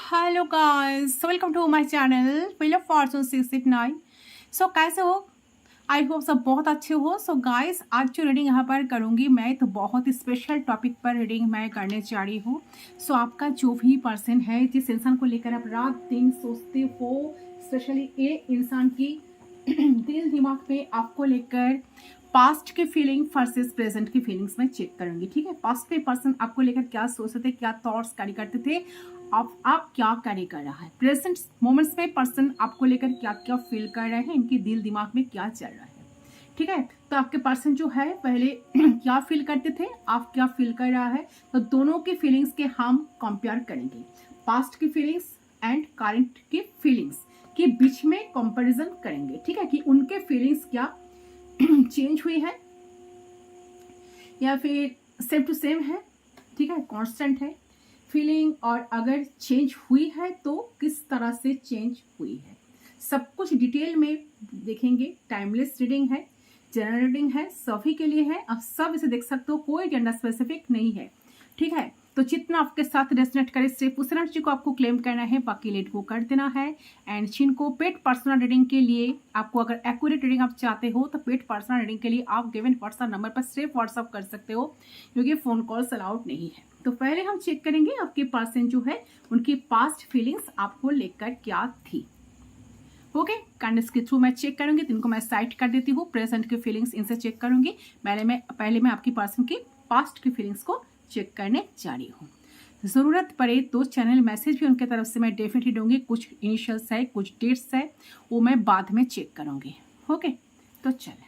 Hello guys, welcome to my channel wheel of fortune 689। So कैसे हो? I hope सब बहुत अच्छे हो। सो गाइस, आज जो रीडिंग यहाँ पर करूँगी मैं, तो बहुत ही स्पेशल टॉपिक पर रीडिंग मैं करने जा रही हूँ। सो आपका जो भी पर्सन है, जिस इंसान को लेकर आप रात दिन सोचते हो, स्पेशली ये इंसान की दिल दिमाग में आपको लेकर पास्ट की फीलिंग वर्सेस प्रेजेंट की फीलिंग्स में चेक करूंगी। ठीक है, पास्ट में पर्सन आपको लेकर क्या सोचते थे, क्या थॉट्स कैरी करते थे, आप क्या कैरी कर रहा है, प्रेजेंट मोमेंट्स में पर्सन आपको लेकर क्या क्या फील कर रहे हैं, इनके दिल दिमाग में क्या चल रहा है। ठीक है, तो आपके पर्सन जो है पहले क्या फील करते थे, आप क्या फील कर रहा है, तो दोनों की फीलिंग्स के हम कंपेयर करेंगे। पास्ट की फीलिंग्स एंड करंट की फीलिंग्स के बीच में कंपैरिजन करेंगे। ठीक है, कि उनके फीलिंग्स क्या चेंज हुई है या फिर सेम टू सेम है। ठीक है, कांस्टेंट है फीलिंग, और अगर चेंज हुई है तो किस तरह से चेंज हुई है, सब कुछ डिटेल में देखेंगे। टाइमलेस रीडिंग है, जनरल रीडिंग है, सभी के लिए है, आप सब इसे देख सकते हो, कोई जेंडर स्पेसिफिक नहीं है। ठीक है, तो जितना आपके साथ रेजोनेट करे सिर्फ उस एनर्जी को आपको क्लेम करना है, बाकी लेट को कर देना है। एंड जिनको पेड पर्सनल रीडिंग के लिए आपको अगर एक्यूरेट रीडिंग आप चाहते हो, तो पेड पर्सनल रीडिंग के लिए आप गिवन व्हाट्सएप नंबर पर सिर्फ व्हाट्सएप कर सकते हो, क्योंकि फोन कॉल्स अलाउड नहीं है। तो पहले हम चेक करेंगे आपके पर्सन जो है उनकी पास्ट फीलिंग्स आपको लेकर क्या थी। ओके, कार्ड्स के थ्रू मैं चेक करूंगी, तो इनको मैं साइड कर देती हूँ। प्रेजेंट की फीलिंग्स इनसे चेक करूंगी। पहले मैं आपकी पर्सन की पास्ट की फीलिंग्स को चेक करने जा रही हूँ। ज़रूरत पड़े तो चैनल मैसेज भी उनके तरफ से मैं डेफिनेटली दूंगी। कुछ इनिशियल्स है, कुछ डेट्स है, वो मैं बाद में चेक करूंगी। ओके, तो चले,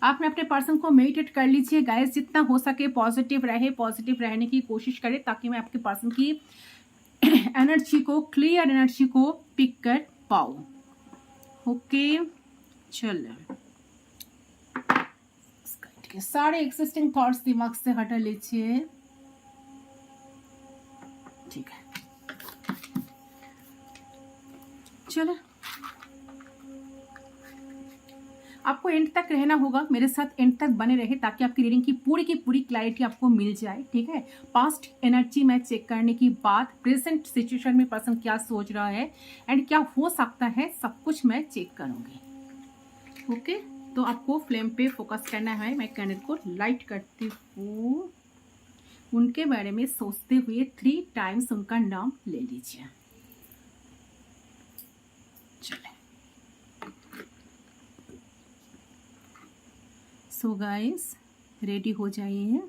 आपने अपने पर्सन को मेडिटेट कर लीजिए। गाइस, जितना हो सके पॉजिटिव रहे, पॉजिटिव रहने की कोशिश करें, ताकि मैं आपके पर्सन की एनर्जी को, क्लियर एनर्जी को पिक कर पाऊं। ओके, चलो, सारे एक्सिस्टिंग थॉट्स दिमाग से हटा लीजिए। ठीक है, चलो, आपको एंड तक रहना होगा, मेरे साथ एंड तक बने रहे, ताकि आपकी रीडिंग की पूरी क्लैरिटी आपको मिल जाए। ठीक है, पास्ट एनर्जी में चेक करने की बाद प्रेजेंट सिचुएशन में पर्सन क्या सोच रहा है एंड क्या हो सकता है, सब कुछ मैं चेक करूंगी। ओके, तो आपको फ्लेम पे फोकस करना है। मैं कैंडल को लाइट करती हूँ। उनके बारे में सोचते हुए 3 टाइम्स उनका नाम ले लीजिए। चले, सो गाइस, रेडी हो जाइए।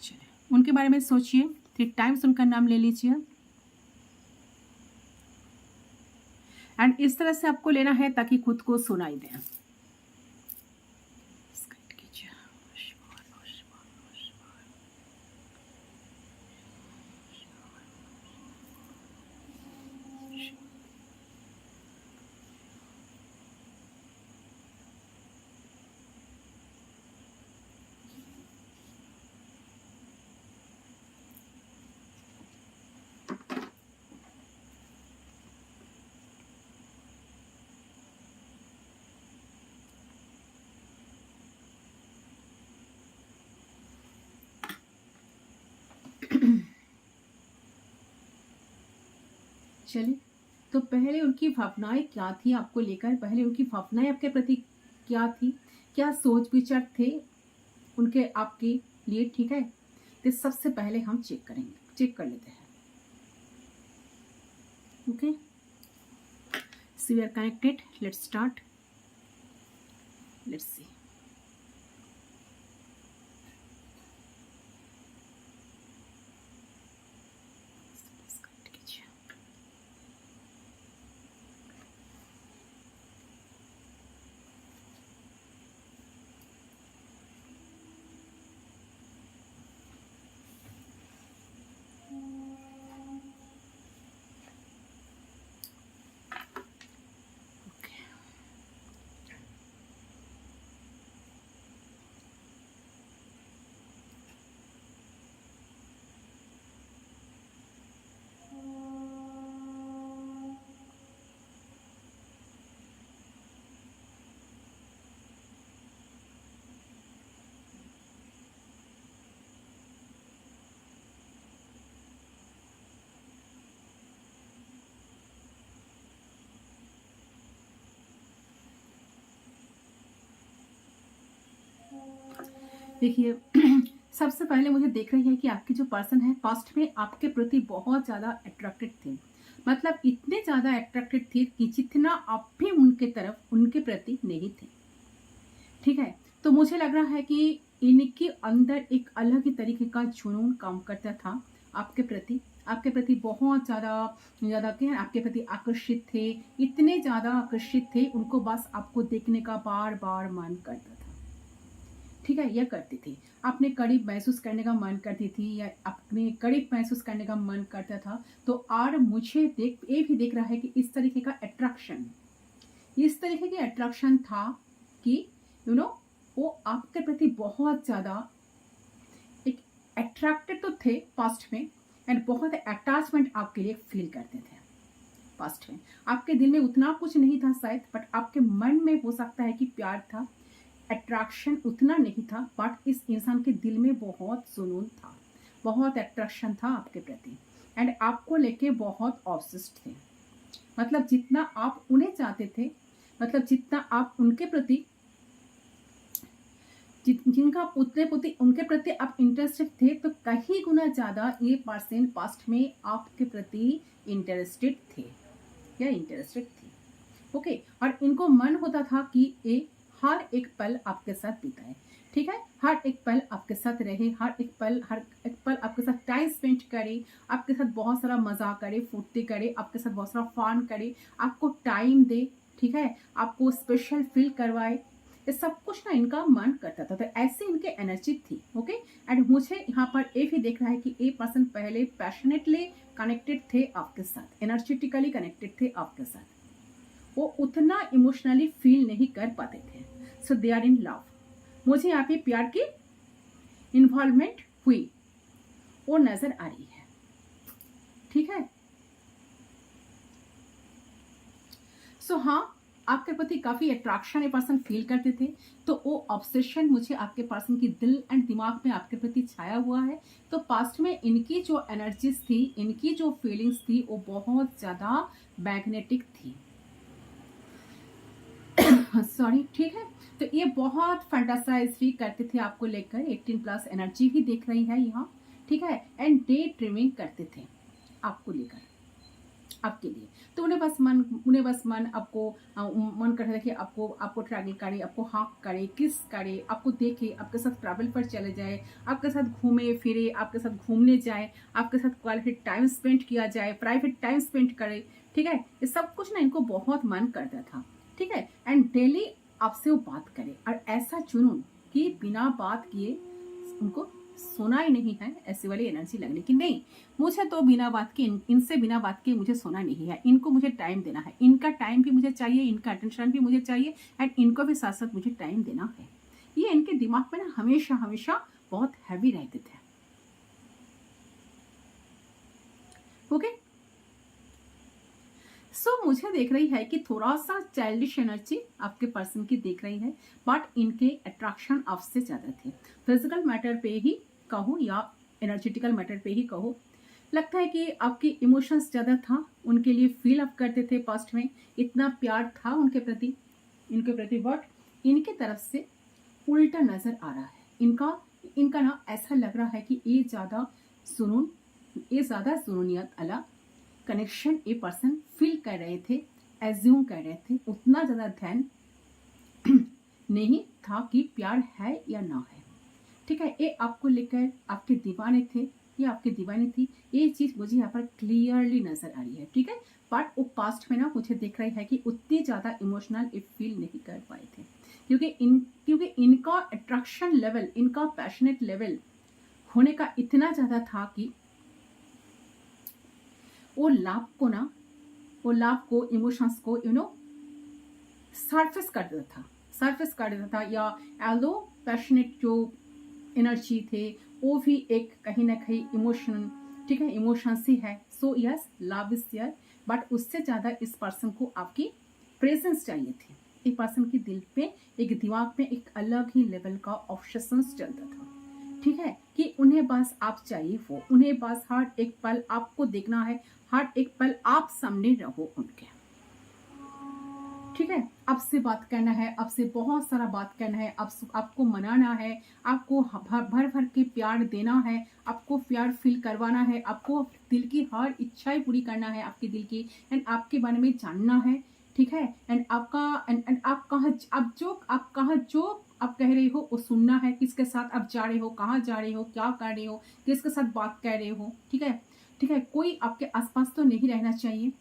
चलिए, उनके बारे में सोचिए, 3 टाइम्स उनका नाम ले लीजिए। एंड इस तरह से आपको लेना है ताकि खुद को सुनाई दे। चलिए, तो पहले उनकी भावनाएं क्या थी आपको लेकर, पहले उनकी भावनाएं आपके प्रति क्या थी, क्या सोच विचार थे उनके आपके लिए। ठीक है, तो सबसे पहले हम चेक कर लेते हैं। Okay, see we are connected, let's start, let's see. देखिए सबसे पहले मुझे देख रही है कि आपकी जो पर्सन है पास्ट में आपके प्रति बहुत ज़्यादा अट्रैक्टेड थे, मतलब इतने ज़्यादा अट्रैक्टेड थे कि जितना आप भी उनके तरफ उनके प्रति नहीं थे। ठीक है, तो मुझे लग रहा है कि इनके अंदर एक अलग ही तरीके का जुनून काम करता था आपके प्रति बहुत ज़्यादा ज़्यादा क्या आपके प्रति आकर्षित थे, इतने ज़्यादा आकर्षित थे, उनको बस आपको देखने का बार बार मन करता था। ठीक है, यह करती थी, अपने करीब महसूस करने का मन करती थी या अपने करीब महसूस करने का मन करता था। तो और मुझे ये भी देख रहा है कि इस तरीके का अट्रैक्शन, इस तरीके की अट्रैक्शन था कि वो आपके प्रति बहुत ज़्यादा एक अट्रैक्टेड तो थे पास्ट में, एंड बहुत अटैचमेंट आपके लिए फील करते थे पास्ट में। आपके दिल में उतना कुछ नहीं था शायद, बट आपके मन में हो सकता है कि प्यार था, अट्रैक्शन उतना नहीं था, बट इस इंसान के दिल में बहुत जुनून था, बहुत अट्रैक्शन था आपके प्रति, एंड आपको लेके बहुत ऑब्सेस्ड थे। मतलब जितना आप उन्हें चाहते थे, मतलब जितना आप उनके प्रति जिनका उनके प्रति आप इंटरेस्टेड थे, तो कहीं गुना ज़्यादा ये पर्सन पास्ट में आपके प्रति इंटरेस्टेड थे या इंटरेस्टेड थी। ओके, और इनको मन होता था कि ये हर एक पल आपके साथ बिताए। ठीक है, हर एक पल आपके साथ रहे, हर एक पल आपके साथ टाइम स्पेंड करे, आपके साथ बहुत सारा मजा करे, फुर्ती करे, आपके साथ बहुत सारा फन करे, आपको टाइम दे। ठीक है, आपको स्पेशल फील करवाए, ये सब कुछ ना इनका मन करता था। तो ऐसे इनके एनर्जी थी। ओके, एंड मुझे यहाँ पर ये भी देख रहा है कि ये पर्सन पहले पैशनेटली कनेक्टेड थे आपके साथ, एनर्जेटिकली कनेक्टेड थे आपके साथ, वो उतना इमोशनली फील नहीं कर पाते थे। सो दे आर इन लव। मुझे यहाँ पे प्यार की इन्वॉल्वमेंट हुई वो नजर आ रही है। ठीक है, सो हाँ, आपके प्रति काफी अट्रैक्शन ये पर्सन फील करते थे, तो वो ऑब्सेशन मुझे आपके पर्सन की दिल एंड दिमाग में आपके प्रति छाया हुआ है। तो पास्ट में इनकी जो एनर्जीज थी, इनकी जो फीलिंग्स थी, वो बहुत ज्यादा मैग्नेटिक थी। सॉरी, ठीक है, तो ये बहुत फैंटासाइज भी करते थे आपको लेकर, 18+ एनर्जी भी देख रही है यहाँ। ठीक है, एंड डे ड्रीमिंग करते थे आपको लेकर, आपके लिए। तो उन्हें बस मन आपको मन करता था कि आपको ट्रैवल करे, आपको हक करे, किस करे, आपको देखे, आपके साथ ट्रैवल पर चले जाए, आपके साथ घूमे फिरे, आपके साथ घूमने जाए, आपके साथ क्वालिटी टाइम स्पेंड किया जाए, प्राइवेट टाइम स्पेंड करे। ठीक है, ये सब कुछ ना इनको बहुत मन करता था। ठीक है, एंड डेली आपसे वो बात करे, और ऐसा जुनून कि बिना बात किए उनको सोना ही नहीं है, ऐसी वाली एनर्जी लगने की। नहीं, मुझे तो बिना बात के इनसे बिना बात के मुझे सोना नहीं है, इनको मुझे टाइम देना है, इनका टाइम भी मुझे चाहिए, इनका अटेंशन भी मुझे चाहिए, एंड इनको भी साथ साथ मुझे टाइम देना है। ये इनके दिमाग में ना हमेशा हमेशा बहुत हैवी रहते थे। ओके, सो मुझे देख रही है कि थोड़ा सा चाइल्डिश एनर्जी आपके पर्सन की देख रही है, बट इनके अट्रैक्शन आपसे ज्यादा थे। फिजिकल मैटर पे ही कहो या एनर्जेटिकल मैटर पे ही कहो, लगता है कि आपकी इमोशंस ज्यादा था, उनके लिए फील अप करते थे पास्ट में, इतना प्यार था उनके प्रति, बट इनके तरफ से उल्टा नजर आ रहा है। इनका ना ऐसा लग रहा है कि ये ज्यादा जुनूनियत अला कनेक्शन ए पर्सन फील कर रहे थे, एज्यूम कर रहे थे, उतना ज्यादा ध्यान नहीं था कि प्यार है या ना है। ठीक है, ये आपको लेकर आपके दीवाने थे या आपकी दीवानी थी, ये चीज मुझे यहाँ पर क्लियरली नजर आ रही है। ठीक है, बट वो पास्ट में ना मुझे देख रही है कि उतनी ज्यादा इमोशनल फील नहीं कर पाए थे, क्योंकि इनका अट्रैक्शन लेवल, इनका पैशनेट लेवल होने का इतना ज्यादा था कि वो लव को इमोशंस को सरफेस कर देता था, या एलो पैशनेट जो एनर्जी थे वो भी एक कहीं ना कहीं इमोशन, ठीक है, इमोशंस ही है। So yes, love is there, but उससे ज्यादा इस पर्सन को आपकी प्रेजेंस चाहिए थी। एक पर्सन के दिल पे, एक दिमाग में एक अलग ही लेवल का ऑब्सेशंस चलता था। ठीक है, कि उन्हें बस आप चाहिए, वो उन्हें बस हर एक पल आपको देखना है, हर एक पल आप सामने रहो उनके। ठीक है, आपसे बात करना है, आपसे बहुत सारा बात करना है, आपको मनाना है, आपको भर भर के प्यार देना है, आपको प्यार फील करवाना है, आपको दिल की हर इच्छाएं पूरी करना है आपके दिल की, एंड आपके बारे में जानना है। ठीक है, एंड आपका एंड आप कहाँ जो आप कह रहे हो वो सुनना है, किसके साथ आप जा रहे हो, कहाँ जा रहे हो, क्या कर रहे हो, किसके साथ बात कर रहे हो। ठीक है, ठीक है, कोई आपके आसपास तो नहीं रहना चाहिए।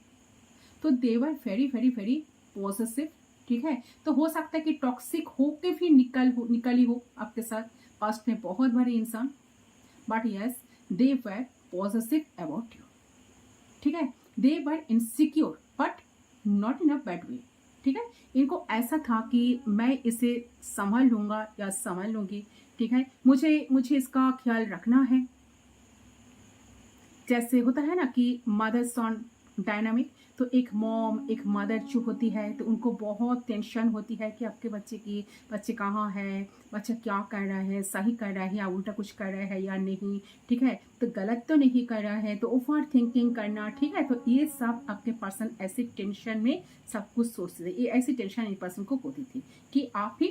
तो they were very very very possessive. ठीक है, तो हो सकता है कि टॉक्सिक होके भी निकली हो आपके साथ पास्ट में बहुत बड़े इंसान, but yes they were possessive about you. ठीक है, they were insecure but not in a bad way. ठीक है, इनको ऐसा था कि मैं इसे संभाल लूंगा या संभाल लूंगी। ठीक है, मुझे मुझे इसका ख्याल रखना है। जैसे होता है ना कि मदर सन डायनामिक, तो एक मॉम एक मदर जो होती है तो उनको बहुत टेंशन होती है कि आपके बच्चे कहाँ है, बच्चा क्या कर रहा है, सही कर रहा है या उल्टा कुछ कर रहा है या नहीं। ठीक है, तो गलत तो नहीं कर रहा है, तो ओवर थिंकिंग करना। ठीक है, तो ये सब आपके पर्सन ऐसे टेंशन में सब कुछ सोचते थे। ये ऐसी टेंशन एक पर्सन को होती थी कि आप ही,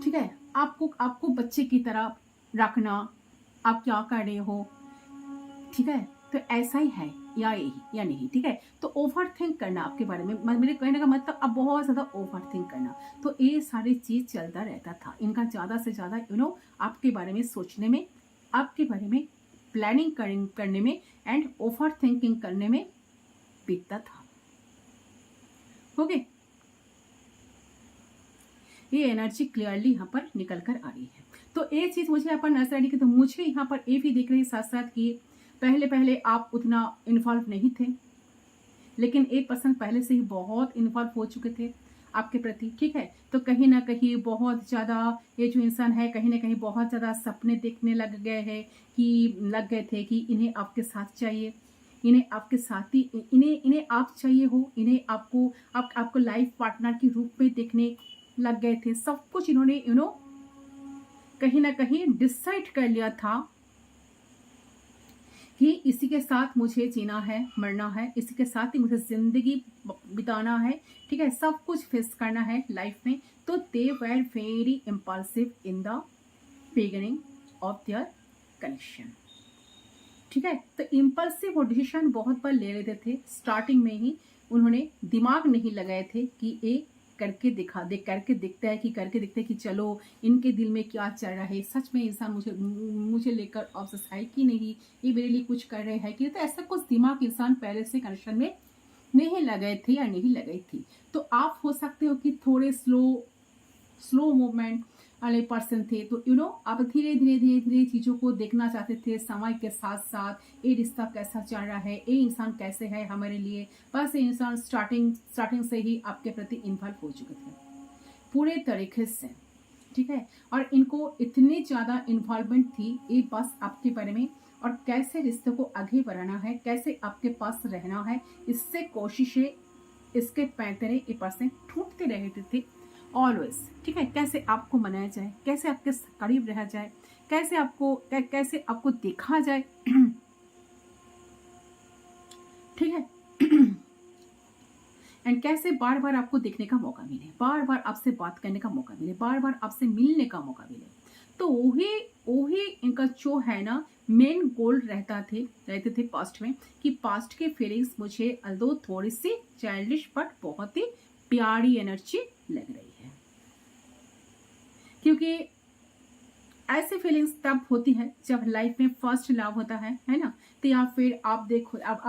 ठीक है, आपको आपको बच्चे की तरह रखना, आप क्या कर रहे हो। ठीक है, तो ऐसा ही है या यही या नहीं। ठीक है, तो ओवर थिंक करना आपके बारे में, मेरे कहने का मतलब अब बहुत ज्यादा ओवर थिंक करना, तो ये सारी चीज चलता रहता था इनका, ज्यादा से ज्यादा आपके बारे में सोचने में, आपके बारे में प्लानिंग करने में एंड ओवर थिंकिंग करने में बीतता था। ओके, ये एनर्जी क्लियरली यहाँ पर निकल कर आ रही है। तो ये चीज मुझे यहाँ पर नजर आ रही है, तो मुझे यहाँ पर ये भी दिख रही है साथ साथ कि पहले पहले आप उतना इन्वॉल्व नहीं थे, लेकिन एक पर्सन पहले से ही बहुत इन्वॉल्व हो चुके थे आपके प्रति। ठीक है, तो कहीं ना कहीं बहुत ज्यादा ये जो इंसान है कहीं ना कहीं बहुत ज्यादा सपने देखने लग गए थे कि इन्हें आपके साथ चाहिए, इन्हें आपके साथ ही इन्हें आप चाहिए हो, इन्हें आपको लाइफ पार्टनर के रूप में देखने लग गए थे। सब कुछ इन्होंने कहीं ना कहीं डिसाइड कर लिया था कि इसी के साथ मुझे जीना है, मरना है, इसी के साथ ही मुझे जिंदगी बिताना है। ठीक है, सब कुछ फेस करना है लाइफ में। तो they were very impulsive in the beginning of their connection. ठीक है, तो इम्पल्सिव और डिसीजन बहुत बार ले लेते थे स्टार्टिंग में ही, उन्होंने दिमाग नहीं लगाए थे कि एक करके दिखता है कि चलो इनके दिल में क्या चल रहा है, सच में इंसान मुझे लेकर ऑब्सेस है कि नहीं, ये मेरे लिए कुछ कर रहे हैं कि, तो ऐसा कुछ दिमाग इंसान पहले से कनेक्शन में नहीं लगाए थे या नहीं लगाई थी। तो आप हो सकते हो कि थोड़े स्लो मूवमेंट वाले पर्सन थे, तो आप धीरे धीरे धीरे धीरे चीजों को देखना चाहते थे समय के साथ साथ, ये रिश्ता कैसा चल रहा है, ये इंसान कैसे है हमारे लिए। बस ये इंसान स्टार्टिंग से ही आपके प्रति इन्वॉल्व हो चुके थे पूरे तरीके से। ठीक है, और इनको इतनी ज्यादा इन्वॉल्वमेंट थी ये बस आपके बारे में, और कैसे रिश्ते को आगे बढ़ाना है, कैसे आपके पास रहना है, इससे कोशिशें इसके पैंतरे ये पर्सन ढूंढते रहते थे ऑलवेज। ठीक है, कैसे आपको मनाया जाए, कैसे आपके करीब रहा जाए, कैसे आपको देखा जाए। ठीक है, एंड कैसे बार बार आपको देखने का मौका मिले, बार बार आपसे बात करने का मौका मिले, बार बार आपसे मिलने का मौका मिले। तो वही इनका जो है ना मेन गोल रहते थे पास्ट में, कि पास्ट के फीलिंग्स मुझे अल्दो थोड़ी सी चाइल्डिश बट बहुत ही प्यारी एनर्जी लग रही है, क्योंकि ऐसी फीलिंग्स तब होती है जब लाइफ में फर्स्ट लव होता है ना। तो या फिर आप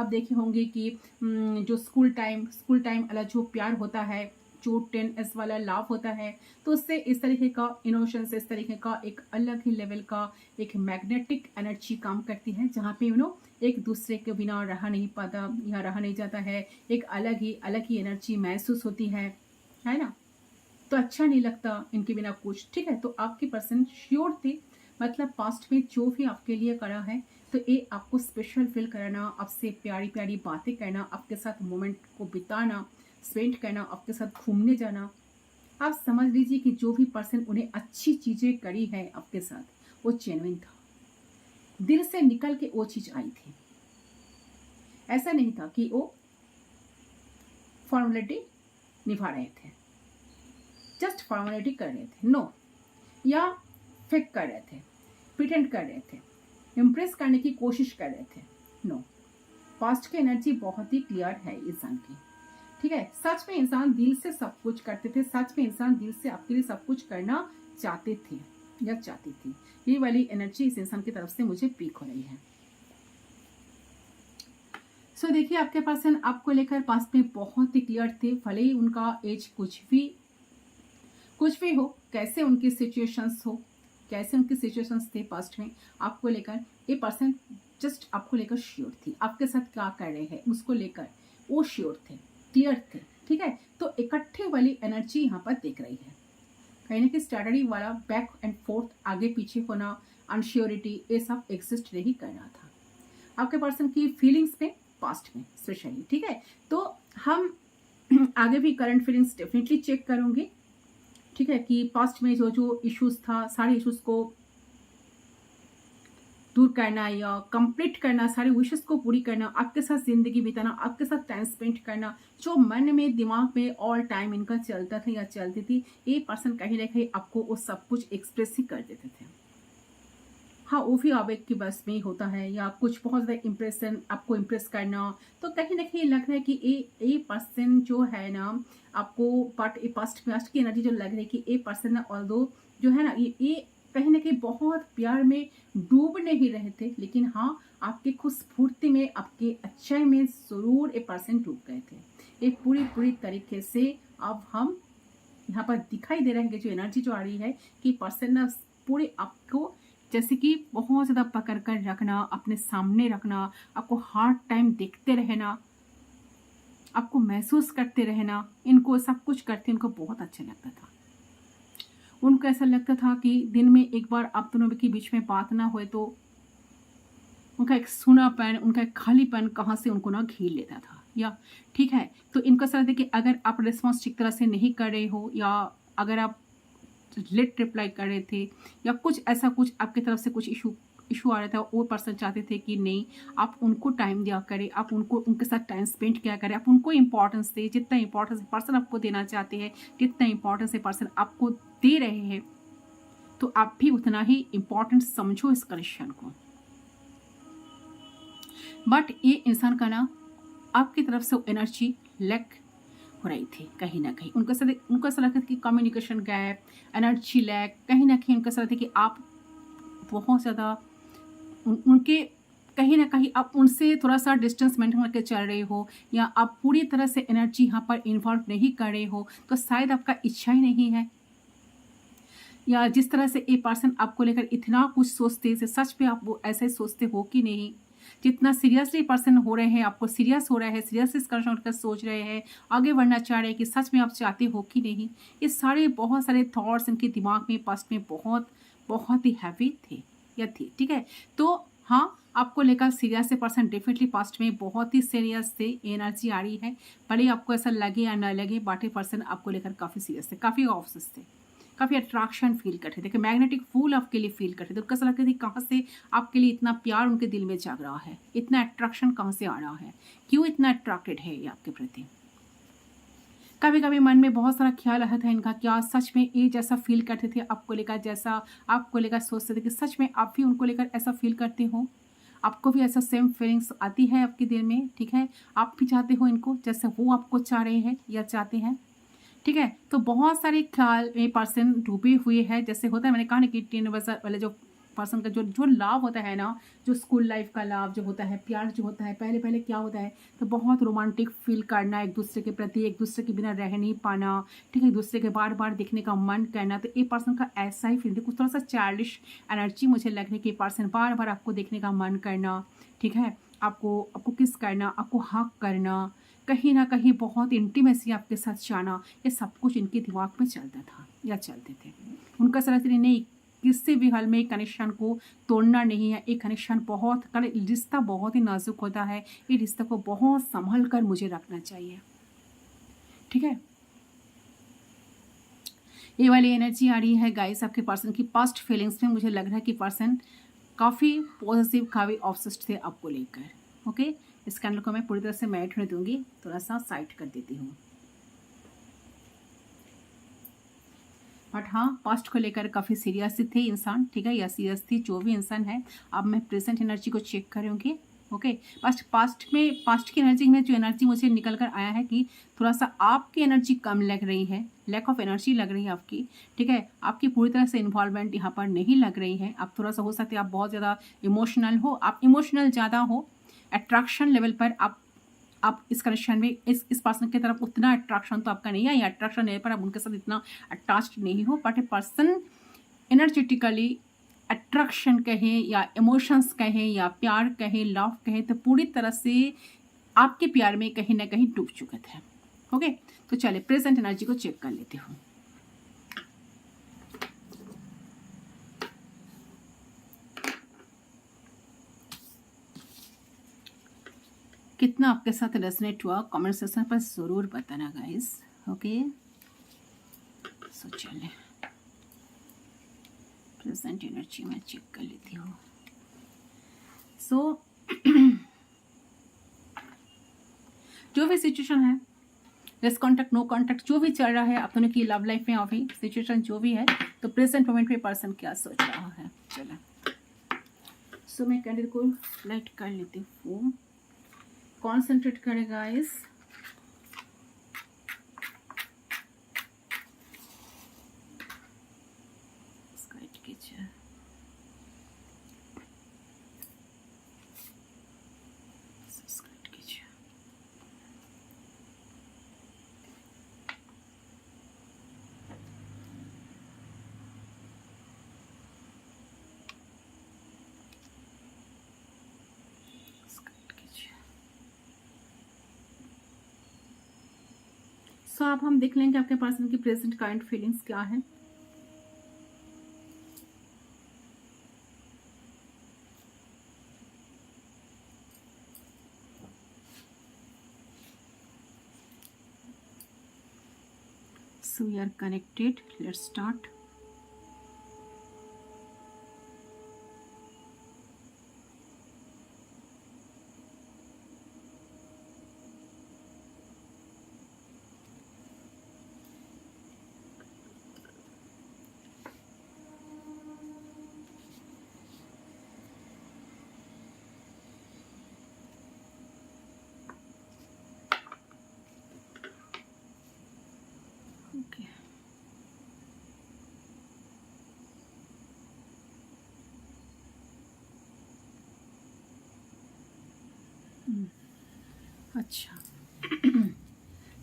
देखे होंगे कि जो स्कूल टाइम वाला जो प्यार होता है, जो 10S वाला लव होता है, तो उससे इस तरीके का इमोशन से इस तरीके का एक अलग ही लेवल का एक मैग्नेटिक एनर्जी काम करती है, जहाँ पे एक दूसरे के बिना रहा नहीं पाता या रहा नहीं जाता है, एक अलग ही एनर्जी महसूस होती है ना। तो अच्छा नहीं लगता इनके बिना कुछ। ठीक है, तो आपके पर्सन श्योर थे, मतलब पास्ट में जो भी आपके लिए करा है, तो ये आपको स्पेशल फील कराना, आपसे प्यारी प्यारी बातें करना, आपके साथ मोमेंट को बिताना, स्पेंड करना, आपके साथ घूमने जाना। आप समझ लीजिए कि जो भी पर्सन उन्हें अच्छी चीजें करी है आपके साथ, वो जेन्युइन था, दिल से निकल के वो चीज आई थी। ऐसा नहीं था कि वो फॉर्मेलिटी निभा रहे थे, जस्ट फॉर्मेलिटी कर रहे थे, नो, या फेक कर रहे थे, प्रिटेंड कर रहे थे, इम्प्रेस करने की कोशिश कर रहे थे, नो। पास्ट की एनर्जी बहुत ही क्लियर है इंसान की, ठीक है। सच में इंसान दिल से सब कुछ करते थे, सच में इंसान दिल से आपके लिए सब कुछ करना चाहते थे या चाहती थी। ये वाली एनर्जी इस इंसान की तरफ से मुझे पीक हो रही है। सो देखिए, आपके पर्सन आपको लेकर पास्ट में बहुत ही क्लियर थे, भले ही उनका एज कुछ भी हो, कैसे उनकी सिचुएशंस हो, कैसे उनकी सिचुएशंस थे पास्ट में, आपको लेकर ये पर्सन जस्ट आपको लेकर श्योर थी, आपके साथ क्या कर रहे हैं उसको लेकर वो श्योर थे, क्लियर थे, ठीक है। तो इकट्ठे वाली एनर्जी यहाँ पर देख रही है, कहीं ना कहीं स्ट्रैटेजी वाला बैक एंड फोर्थ, आगे पीछे होना, अनश्योरिटी, ये सब एग्जिस्ट नहीं कर रहा था आपके पर्सन की फीलिंग्स में, पास्ट में स्पेशली, ठीक है। तो हम आगे भी करंट फीलिंग्स डेफिनेटली चेक करेंगे, ठीक है, कि पास्ट में जो जो इश्यूज था, सारे इश्यूज को दूर करना या कंप्लीट करना, सारे विशेस को पूरी करना, आपके साथ जिंदगी बिताना, आपके साथ टाइम स्पेंड करना, जो मन में दिमाग में ऑल टाइम इनका चलता था या चलती थी, ये पर्सन कहीं ना कहीं आपको वो सब कुछ एक्सप्रेस ही कर देते थे। हाँ, वो भी आवेग की बस में ही होता है, या कुछ बहुत ज़्यादा इम्प्रेशन, आपको इम्प्रेस करना, तो कहीं ना कहीं लग रहा है कि ये पर्सन जो है ना आपको, बट ये पास्ट की एनर्जी जो लग रही है कि ये पर्सन ना ऑल्दो जो है ना ये कहीं ना कहीं बहुत प्यार में डूब नहीं रहे थे, लेकिन हाँ आपके खुद स्फूर्ति में, आपके अच्छाई में जरूर ये पर्सन डूब गए थे। ये पूरी तरीके से अब हम यहाँ पर दिखाई दे रहे हैं कि जो एनर्जी जो आ रही है कि पर्सन ना पूरे आपको जैसे कि बहुत ज़्यादा पकड़ कर रखना, अपने सामने रखना, आपको हर टाइम देखते रहना, आपको महसूस करते रहना, इनको सब कुछ करते इनको बहुत अच्छा लगता था। उनको ऐसा लगता था कि दिन में एक बार आप दोनों के बीच में बात ना होए तो उनका एक सूनापन, उनका एक खालीपन कहाँ से उनको ना घेर लेता था, या ठीक है। तो इनको ऐसा लगता है कि अगर आप रिस्पॉन्स ठीक तरह से नहीं कर रहे हो, या अगर आप लेट रिप्लाई कर रहे थे, या कुछ ऐसा कुछ आपकी तरफ से कुछ इशू आ रहा था, वो पर्सन चाहते थे कि नहीं आप उनको टाइम दिया करें, आप उनके साथ टाइम स्पेंड किया करें, आप उनको इंपॉर्टेंस दें, जितना इंपॉर्टेंस पर्सन आपको देना चाहते हैं, जितना इंपॉर्टेंस पर्सन आपको दे रहे हैं, तो आप भी उतना ही इंपॉर्टेंट समझो इस कनेक्शन को। बट ये इंसान का ना आपकी तरफ से एनर्जी लैक हो रही थी, कहीं ना कहीं उनका ऐसा लगता था कि कम्युनिकेशन गैप, एनर्जी लैक, कहीं ना कहीं उनका ऐसा लगता है कि आप बहुत ज़्यादा उनके कहीं ना कहीं आप उनसे थोड़ा सा डिस्टेंस मेंटेन करके चल रहे हो, या आप पूरी तरह से एनर्जी यहाँ पर इन्वॉल्व नहीं कर रहे हो, तो शायद आपका इच्छा ही नहीं है, या जिस तरह से ये पर्सन आपको लेकर इतना कुछ सोचते हैं, सच में आप वो ऐसे सोचते हो कि नहीं, जितना सीरियसली पर्सन हो रहे हैं, आपको सीरियस हो रहा है, सीरियसली इस कनेक्शन कर सोच रहे हैं, आगे बढ़ना चाह रहे हैं कि सच में आप चाहते हो कि नहीं, ये सारे बहुत सारे थॉट्स इनके दिमाग में पास्ट में बहुत ही हैवी थे या थी, ठीक है। तो हाँ, आपको लेकर सीरियस से पर्सन डेफिनेटली पास्ट में बहुत ही सीरियस थे, एनर्जी आ रही है, भले आपको ऐसा लगे या ना लगे, बाकी पर्सन आपको लेकर काफ़ी सीरियस थे, काफ़ी ऑब्सेस थे, काफ़ी अट्रैक्शन फील करते थे, मैग्नेटिक फूल आपके लिए फील करते थे। उनका ऐसा लगता था कहाँ से आपके लिए इतना प्यार उनके दिल में जाग रहा है, इतना अट्रैक्शन कहाँ से आ रहा है, क्यों इतना अट्रैक्टेड है ये आपके प्रति। कभी कभी मन में बहुत सारा ख्याल आता था इनका, क्या सच में ये जैसा फील करते थे आपको लेकर, जैसा आपको लेकर सोचते थे कि सच में आप भी उनको लेकर ऐसा फील करते हो, आपको भी ऐसा सेम फीलिंग्स आती है आपके दिल में, ठीक है। आप भी चाहते हो इनको जैसे वो आपको चाह रहे हैं या चाहते हैं, ठीक है। तो बहुत सारे ख्याल में पर्सन डूबे हुए हैं, जैसे होता है, मैंने कहा ना कि 10 वाले जो पर्सन का जो लाभ होता है ना, जो स्कूल लाइफ का लाभ जो होता है, प्यार जो होता है, पहले क्या होता है, तो बहुत रोमांटिक फील करना एक दूसरे के प्रति, एक दूसरे के बिना रह नहीं पाना, ठीक है, एक दूसरे के बार बार देखने का मन करना, तो एक पर्सन का ऐसा ही फील, कुछ थोड़ा सा चाइल्डिश एनर्जी मुझे लग रही है कि पर्सन बार बार आपको देखने का मन करना, ठीक है, आपको किस करना, आपको हक करना, कहीं ना कहीं बहुत इंटीमेसी आपके साथ चाहना, ये सब कुछ इनके दिमाग में चलता था या चलते थे। उनका समझ नहीं किसी भी हाल में एक कनेक्शन को तोड़ना नहीं है, एक कनेक्शन रिश्ता बहुत ही नाजुक होता है, ये रिश्ते को बहुत संभल कर मुझे रखना चाहिए, ठीक है। ये वाली एनर्जी आ रही है गाइस आपके पर्सन की पास्ट फीलिंग्स में, मुझे लग रहा है कि पर्सन काफ़ी पॉजिटिव, काफ़ी ऑब्सेस्ड थे आपको लेकर, ओके। इस कैंडल को मैं पूरी तरह से मेल्ट होने दूंगी, थोड़ा सा साइड कर देती हूँ। बट हाँ, पास्ट को लेकर काफ़ी सीरियस थे इंसान, ठीक है, या सीरियस थी जो भी इंसान है। अब मैं प्रेजेंट एनर्जी को चेक करूँगी। ओके, पास्ट की एनर्जी में जो एनर्जी मुझे निकल कर आया है कि थोड़ा सा आपकी एनर्जी कम लग रही है, लैक ऑफ एनर्जी लग रही है आपकी, ठीक है, आपकी पूरी तरह से इन्वॉल्वमेंट यहाँ पर नहीं लग रही है। आप थोड़ा सा हो सकता है आप बहुत ज़्यादा इमोशनल हो, आप इमोशनल ज़्यादा हो, अट्रैक्शन लेवल पर आप इस कनेक्शन में इस पर्सन की तरफ उतना अट्रैक्शन तो आपका नहीं है, या अट्रैक्शन लेवल पर आप उनके साथ इतना अटैच्ड नहीं हो, but a person energetically attraction कहें या इमोशंस कहें या प्यार कहें, लव कहें, तो पूरी तरह से आपके प्यार में कहीं ना कहीं डूब चुके थे। ओके, तो चलिए प्रेजेंट एनर्जी को चेक कर लेती हूँ। कितना आपके साथ रेजोनेट हुआ कमेंट सेक्शन पर ज़रूर बताना गाइस। ओके, सो चलिए प्रेजेंट एनर्जी में चेक कर लेती हूँ। सो जो भी सिचुएशन है, लेस कॉन्टैक्ट, नो कॉन्टैक्ट, जो भी चल रहा है अपनों की लव लाइफ में अभी सिचुएशन जो भी है, तो प्रेजेंट मोमेंट में पर्सन क्या सोच रहा है। चलो, सो मैं कैंडल को लाइट कर लेती हूँ। कॉन्सेंट्रेट करें गाइस। स्काइट कीजिए। सब्सक्राइब कीजिए। सो अब हम देख लेंगे आपके पर्सन की प्रेजेंट काइंड फीलिंग्स क्या है। So we are connected. Let's start. Okay. अच्छा,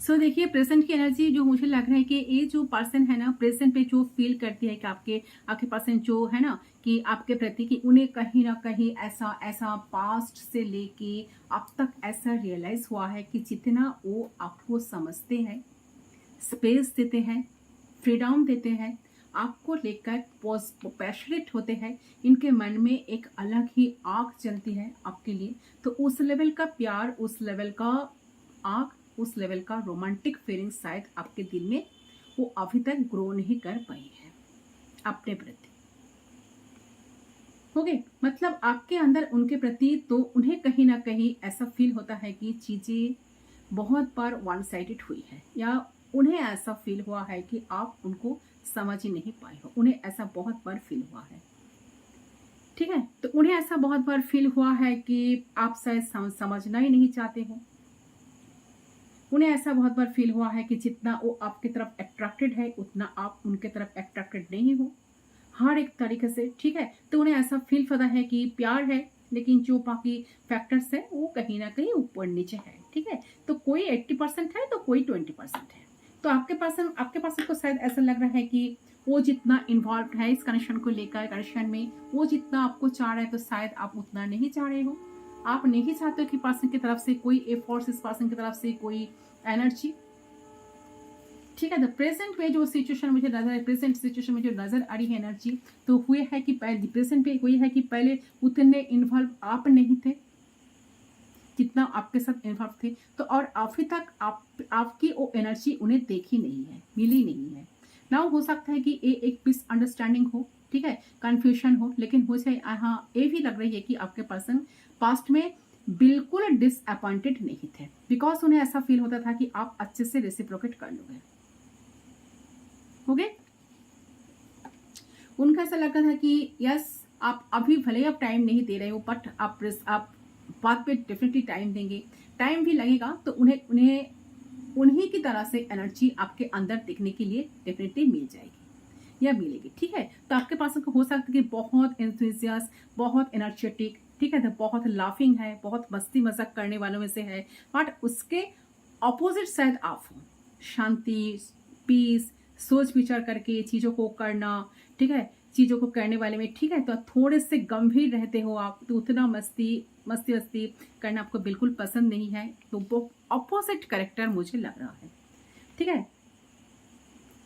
सो देखिए प्रेजेंट की एनर्जी जो मुझे लग रहा है कि ये जो पर्सन है ना, प्रेजेंट पे जो फील करती है कि आपके पर्सन जो है ना कि आपके प्रति कि उन्हें कहीं ना कहीं ऐसा पास्ट से लेके अब तक ऐसा रियलाइज हुआ है कि जितना वो आपको समझते हैं, स्पेस देते हैं, फ्रीडम देते हैं, आपको लेकर पैशनेट होते हैं, इनके मन में एक अलग ही आग चलती है आपके लिए। तो उस लेवल का प्यार, उस लेवल का आग, उस लेवल का रोमांटिक फीलिंग शायद आपके दिल में वो अभी तक ग्रो नहीं कर पाई है अपने प्रति। ओके, मतलब आपके अंदर उनके प्रति तो उन्हें कहीं ना कहीं ऐसा फील होता है कि चीजें बहुत बार वन साइडेड हुई है, या उन्हें ऐसा फील हुआ है कि आप उनको समझ ही नहीं पाए हो। उन्हें ऐसा बहुत बार फील हुआ है, ठीक है, तो उन्हें ऐसा बहुत बार फील हुआ है कि आप शायद समझना ही नहीं चाहते हो। उन्हें ऐसा बहुत बार फील हुआ है कि जितना वो आपकी तरफ अट्रैक्टेड है उतना आप उनके तरफ अट्रैक्टेड नहीं हो, हर एक तरीके से, ठीक है। तो उन्हें ऐसा फील होता है कि प्यार है, लेकिन जो बाकी फैक्टर्स है वो कहीं ना कहीं ऊपर नीचे है, ठीक है। तो कोई 80% है तो कोई 20% है। तो आपके पर्सन को शायद ऐसा लग रहा है कि वो जितना इन्वॉल्व है इस कनेक्शन को लेकर, कनेक्शन में वो जितना आपको चाह रहा है, तो शायद आप उतना नहीं चाह रहे हो। आप नहीं चाहते हो कि पर्सन की तरफ से कोई एफर्ट्स, इस पर्सन की तरफ से कोई एनर्जी, ठीक है। द प्रेजेंट में जो सिचुएशन मुझे नजर है, प्रेजेंट सिचुएशन में जो नजर आ रही है एनर्जी, तो हुए है कि पहले प्रेजेंट पे हुई है कि पहले उतने इन्वॉल्व आप नहीं थे जितना आपके साथ इन्वॉल्व थे, तो और अभी तक आपकी वो एनर्जी उन्हें देखी नहीं है, मिली नहीं है ना। हो सकता है कि ये एक मिसअंडरस्टैंडिंग हो, ठीक है, कंफ्यूजन हो, लेकिन मुझे हाँ ये भी लग रही है कि आपके पर्सन पास्ट में बिल्कुल डिसअपॉइंटेड नहीं थे, बिकॉज उन्हें ऐसा फील होता था कि आप अच्छे से रेसिप्रोकेट कर लोगे। ओके, उनका ऐसा लगता था कि यस, आप अभी भले ही आप टाइम नहीं दे रहे हो, बट आप बात पे डेफिनेटली टाइम देंगे, टाइम भी लगेगा तो उन्हें उन्हें उन्हीं की तरह से एनर्जी आपके अंदर दिखने के लिए डेफिनेटली मिल जाएगी या मिलेगी। ठीक है, तो आपके पास हो सकता है कि बहुत एंथुसियास्ट, बहुत एनर्जेटिक, ठीक है, तो बहुत लाफिंग है, बहुत मस्ती मजाक करने वालों में से है, बट उसके ऑपोजिट शायद आप हो, शांति, पीस, सोच विचार करके चीजों को करना, ठीक है, चीजों को करने वाले में, ठीक है, तो थोड़े से गंभीर रहते हो आप, तो उतना मस्ती मस्ती वस्ती करना आपको बिल्कुल पसंद नहीं है, तो वो ऑपोजिट कैरेक्टर मुझे लग रहा है। ठीक है,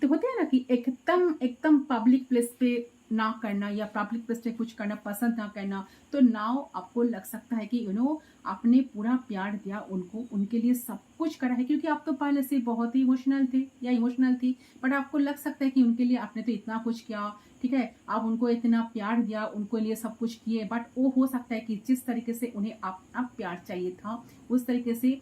तो होते हैं ना कि एकदम एकदम पब्लिक प्लेस पे ना करना या पब्लिक प्लेस पे कुछ करना पसंद ना करना, तो नाउ आपको लग सकता है कि आपने पूरा प्यार दिया उनको, उनके लिए सब कुछ करा है, क्योंकि आप तो पहले से बहुत ही इमोशनल थे या इमोशनल थी, बट आपको लग सकता है कि उनके लिए आपने तो इतना कुछ किया, ठीक है, आप उनको इतना प्यार दिया, उनको लिए सब कुछ किए, बट वो हो सकता है कि जिस तरीके से उन्हें आप प्यार चाहिए था, उस तरीके से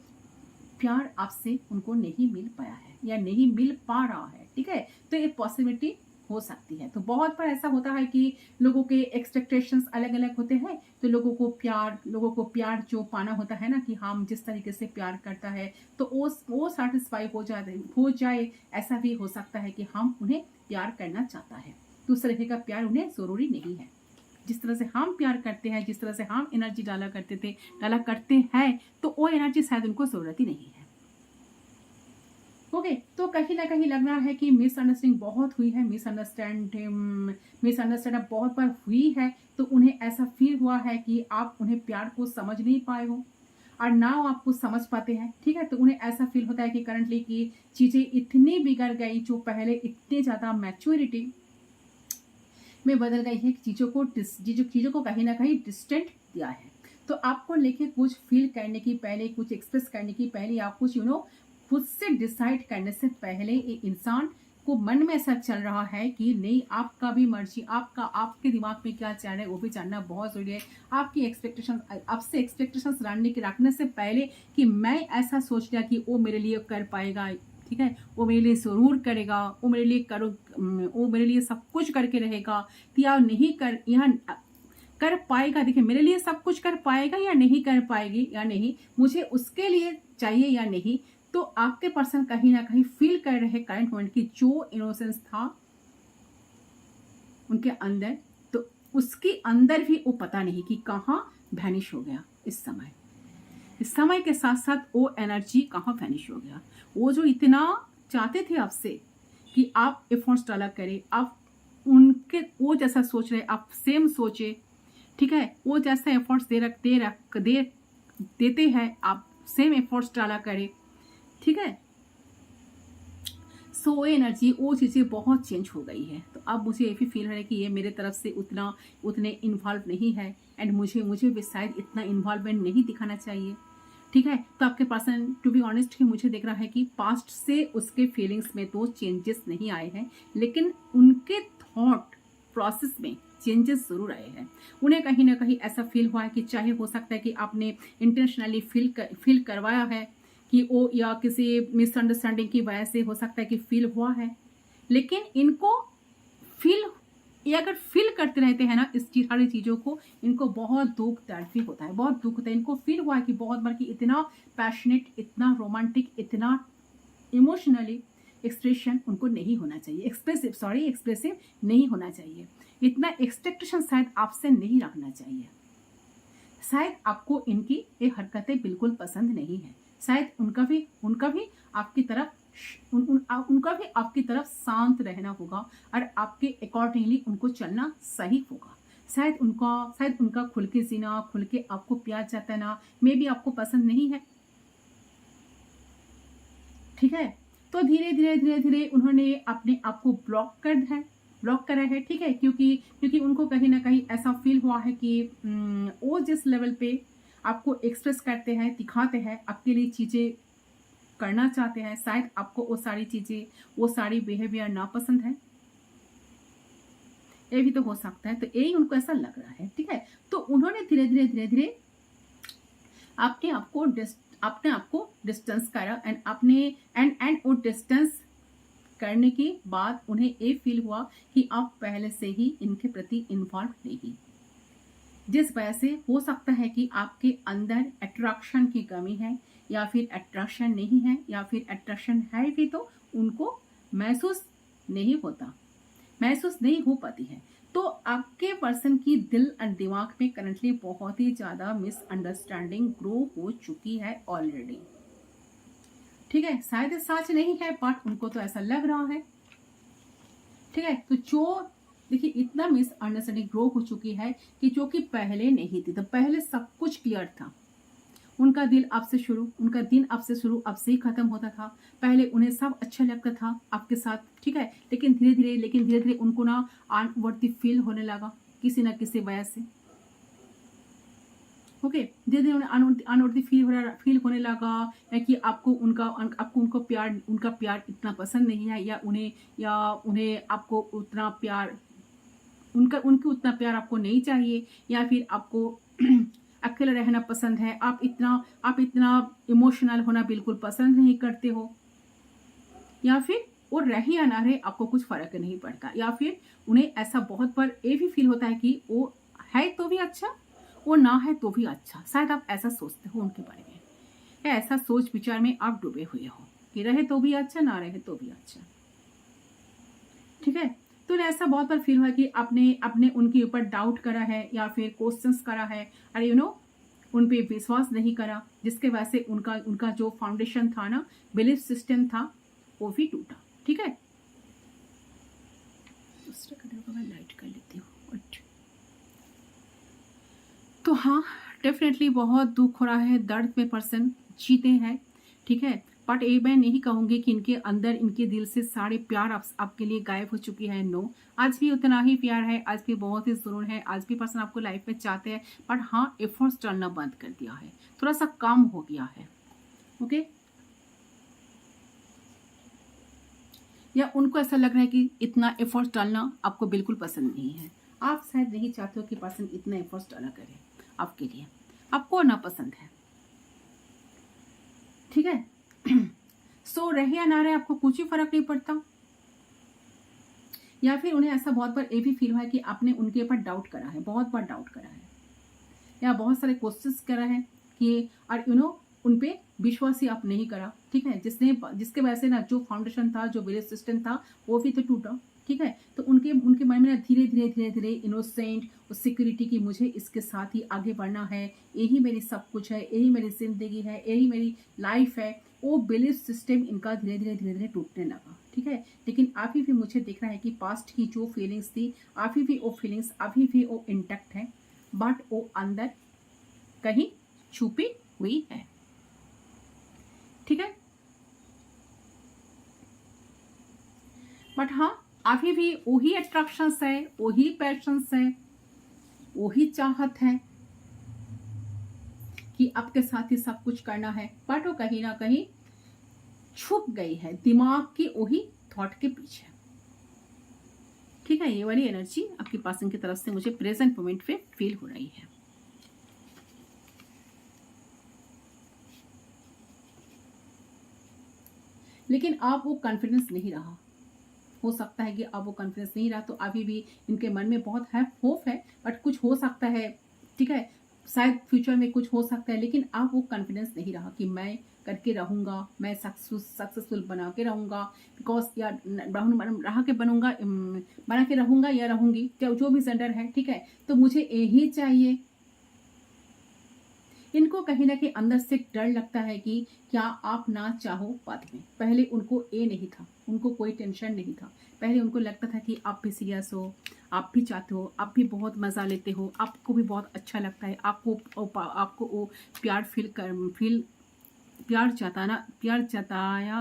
प्यार आपसे उनको नहीं मिल पाया है या नहीं मिल पा रहा है। ठीक है, तो ये पॉसिबिलिटी हो सकती है। तो बहुत बार ऐसा होता है कि लोगों के एक्सपेक्टेशंस अलग अलग होते हैं, तो लोगों को प्यार जो पाना होता है ना, कि हम जिस तरीके से प्यार करता है तो वो सेटिस्फाई हो जाए, ऐसा भी हो सकता है कि हम उन्हें प्यार करना चाहता है, दूसरे का प्यार उन्हें जरूरी नहीं है। जिस तरह से हम प्यार करते हैं, जिस तरह से हम एनर्जी डाला करते हैं, तो वो एनर्जी शायद उनको जरूरत ही नहीं है। ओके, तो कहीं ना कहीं लग रहा है कि मिसअंडरस्टैंडिंग बहुत हुई है, मिसअंडरस्टैंड बहुत बार हुई है, तो उन्हें ऐसा फील हुआ है कि आप उन्हें प्यार को समझ नहीं पाए हो, और नाउ आपको समझ पाते हैं। ठीक है, तो उन्हें ऐसा फील होता है कि करंटली की चीजें इतनी बिगड़ गई, जो पहले इतने ज्यादा मैच्योरिटी में बदल गई है, चीजों को कहीं ना कहीं डिस्टेंट दिया है। तो आपको लेके कुछ फील करने की पहले, कुछ एक्सप्रेस करने की पहले, या कुछ खुद से डिसाइड करने से पहले एक इंसान को मन में ऐसा चल रहा है कि नहीं, आपका भी मर्जी, आपके दिमाग में क्या चल रहा है वो भी जानना बहुत जरूरी है। आपकी एक्सपेक्टेशन, आपसे एक्सपेक्टेशंस रखने से पहले कि मैं ऐसा सोच लिया कि वो मेरे लिए कर पाएगा, ठीक है, वो मेरे लिए जरूर करेगा, वो मेरे लिए सब कुछ करके रहेगा, या नहीं कर पाएगा। देखिए, मेरे लिए सब कुछ कर पाएगा या नहीं कर पाएगी या नहीं, मुझे उसके लिए चाहिए या नहीं, तो आपके पर्सन कहीं ना कहीं फील कर रहे करंट मोमेंट की जो इनोसेंस था उनके अंदर, तो उसके अंदर भी वो पता नहीं कि कहाँ वैनिश हो गया। इस समय के साथ साथ वो एनर्जी कहाँ वैनिश हो गया। वो जो इतना चाहते थे आपसे कि आप एफर्ट्स डाला करें, आप वो जैसा सोच रहे, आप सेम सोचे, ठीक है, वो जैसा एफर्ट्स देते हैं, आप सेम एफर्ट्स डाला करें, ठीक है। सो वो एनर्जी, वो चीज़ें बहुत चेंज हो गई है। तो अब मुझे ये भी फील है कि ये मेरे तरफ से उतने इन्वॉल्व नहीं है, एंड मुझे भी शायद इतना इन्वॉल्वमेंट नहीं दिखाना चाहिए। ठीक है, तो आपके पर्सन टू बी ऑनेस्ट ही मुझे दिख रहा है कि पास्ट से उसके फीलिंग्स में तो चेंजेस नहीं आए हैं, लेकिन उनके थॉट प्रोसेस में चेंजेस जरूर आए हैं। उन्हें कहीं ना कहीं ऐसा फील हुआ है कि चाहे हो सकता है कि आपने इंटेंशनली फील करवाया है कि वो, या किसी मिसअंडरस्टैंडिंग की वजह से हो सकता है कि फील हुआ है, लेकिन इनको फील, ये अगर फील करते रहते हैं ना इस सारी चीज़ों को, इनको बहुत दुख दर्द भी होता है, बहुत दुख होता है। इनको फील हुआ है कि बहुत बार कि इतना पैशनेट, इतना रोमांटिक, इतना इमोशनली एक्सप्रेशन उनको नहीं होना चाहिए, एक्सप्रेसिव नहीं होना चाहिए, इतना एक्सपेक्टेशन शायद आपसे नहीं रखना चाहिए। शायद आपको इनकी ये हरकतें बिल्कुल पसंद नहीं है, शायद उनका भी आपकी तरफ उनका भी आपकी तरफ शांत रहना होगा, और आपके अकॉर्डिंगली उनको चलना सही होगा। शायद उनका खुल के जीना, खुल के आपको प्यार जताना मे भी आपको पसंद नहीं है। ठीक है, तो धीरे धीरे उन्होंने अपने आप को ब्लॉक करा है। ठीक है, क्योंकि उनको कहीं ना कहीं ऐसा फील हुआ है कि वो जिस लेवल पे आपको एक्सप्रेस करते हैं, दिखाते हैं, आपके लिए चीजें करना चाहते हैं, शायद आपको वो सारी बिहेवियर नापसंद है, ये भी तो हो सकता है। तो यही उनको ऐसा लग रहा है। ठीक है, तो उन्होंने धीरे धीरे आपने आपको डिस्टेंस करा एंड आपने एंड वो डिस्टेंस करने के बाद उन्हें ये फील हुआ कि आप पहले से ही इनके प्रति इन्वॉल्व नहीं, जिस वजह से हो सकता है कि आपके अंदर अट्रैक्शन की कमी है या फिर अट्रैक्शन नहीं है, या फिर अट्रैक्शन है भी तो उनको महसूस नहीं होता, महसूस नहीं हो पाती है। तो आपके पर्सन की दिल और दिमाग में करंटली बहुत ही ज्यादा मिसअंडरस्टैंडिंग ग्रो हो चुकी है ऑलरेडी, ठीक है। शायद सच नहीं है बट उनको तो ऐसा लग रहा है, ठीक है। तो जो देखिए इतना मिसअंडरस्टैंडिंग ग्रो हो चुकी है कि जो कि पहले नहीं थी, तो पहले सब कुछ क्लियर था। उनका दिन आपसे शुरू आपसे ही खत्म होता था। पहले उन्हें सब अच्छा लगता था आपके साथ, ठीक है। लेकिन धीरे धीरे उनको ना अनवर्दी फील होने लगा किसी ना किसी वजह से, ओके। धीरे धीरे उन्हें अनवर्दी फील होने लगा, या कि आपको उनका प्यार इतना पसंद नहीं है, या उन्हें आपको उतना प्यार उनकी उतना प्यार आपको नहीं चाहिए, या फिर आपको अकेले रहना पसंद है, आप इतना इमोशनल होना बिल्कुल पसंद नहीं करते हो, या फिर वो रहे या ना रहे आपको कुछ फर्क नहीं पड़ता, या फिर उन्हें ऐसा बहुत बार ये भी फील होता है कि वो है तो भी अच्छा, वो ना है तो भी अच्छा। शायद आप ऐसा सोचते हो उनके बारे में, या ऐसा सोच विचार में आप डूबे हुए हो कि रहे तो भी अच्छा, ना रहे तो भी अच्छा, ठीक है। तो ऐसा बहुत बार फील हुआ कि आपने उनके ऊपर डाउट करा है या फिर क्वेश्चंस करा है, और उन पे विश्वास नहीं करा, जिसके वजह से उनका जो फाउंडेशन था ना, बिलीफ सिस्टम था, वो भी टूटा, ठीक है। दूसरा कलर को मैं लाइट कर लेती हूँ। तो हाँ, डेफिनेटली बहुत दुख हो रहा है, दर्द में पर्सन जीते हैं, ठीक है। बट ये मैं नहीं कहूंगी कि इनके अंदर, इनके दिल से सारे प्यार आपके लिए गायब हो चुकी है, नो। आज भी उतना ही प्यार है, आज भी बहुत ही जुनून है, आज भी पर्सन आपको लाइफ में चाहते हैं, बट हाँ एफर्ट्स डालना बंद कर दिया है, थोड़ा सा कम हो गया है, ओके। या उनको ऐसा लग रहा है कि इतना एफर्ट्स डालना आपको बिल्कुल पसंद नहीं है, आप शायद नहीं चाहते हो कि पर्सन इतना एफर्ट्स डाला करे आपके लिए, आपको ना पसंद है, ठीक है। सो रहे या ना रहे आपको कुछ ही फर्क नहीं पड़ता, या फिर उन्हें ऐसा बहुत बार ये भी फील हुआ है कि आपने उनके ऊपर डाउट करा है, बहुत बार डाउट करा है, या बहुत सारे क्वेश्चंस करा है कि और उन पे विश्वास ही आप नहीं करा, ठीक है। जिसके वजह से ना जो फाउंडेशन था, जो बिलीफ सिस्टम था, वो भी तो टूटा, ठीक है। तो उनके मन में ना धीरे धीरे इनोसेंट और सिक्योरिटी की, मुझे इसके साथ ही आगे बढ़ना है, यही मेरी सब कुछ है, यही मेरी जिंदगी है, यही मेरी लाइफ है, वो बिलीफ सिस्टम इनका धीरे धीरे टूटने लगा, ठीक है। लेकिन अभी भी मुझे दिख रहा है कि पास्ट की जो फीलिंग्स थी, अभी भी वो फीलिंग्स अभी भी वो इंटैक्ट है, बट वो अंदर कहीं छुपी हुई है, ठीक है। बट हाँ, अभी भी वही अट्रैक्शंस है, वही पैशंस है, वही चाहत है कि आपके साथ ही सब कुछ करना है, बट वो कहीं ना कहीं छुप गई है दिमाग की वही थॉट के पीछे, ठीक है। ये वाली एनर्जी आपकी पर्सन की तरफ से मुझे प्रेजेंट मोमेंट पे फील हो रही है। लेकिन आप वो कॉन्फिडेंस नहीं रहा, हो सकता है कि अब वो कॉन्फिडेंस नहीं रहा, तो अभी भी इनके मन में बहुत है होप है, बट कुछ हो सकता है, ठीक है। शायद फ्यूचर में कुछ हो सकता है, लेकिन अब वो कॉन्फिडेंस नहीं रहा कि मैं करके रहूंगा, मैं सक्सेसफुल बना के रहूंगा, बिकॉज या रहा के बना के रहूंगा या रहूंगी, जो भी जेंडर है, ठीक है। तो मुझे यही चाहिए, इनको कहीं ना कहीं अंदर से डर लगता है कि क्या आप ना चाहो बाद में। पहले उनको ये नहीं था, उनको कोई टेंशन नहीं था, पहले उनको लगता था कि आप भी सीरियस हो, आप भी चाहते हो, आप भी बहुत मज़ा लेते हो, आपको भी बहुत अच्छा लगता है, आपको वो प्यार जताया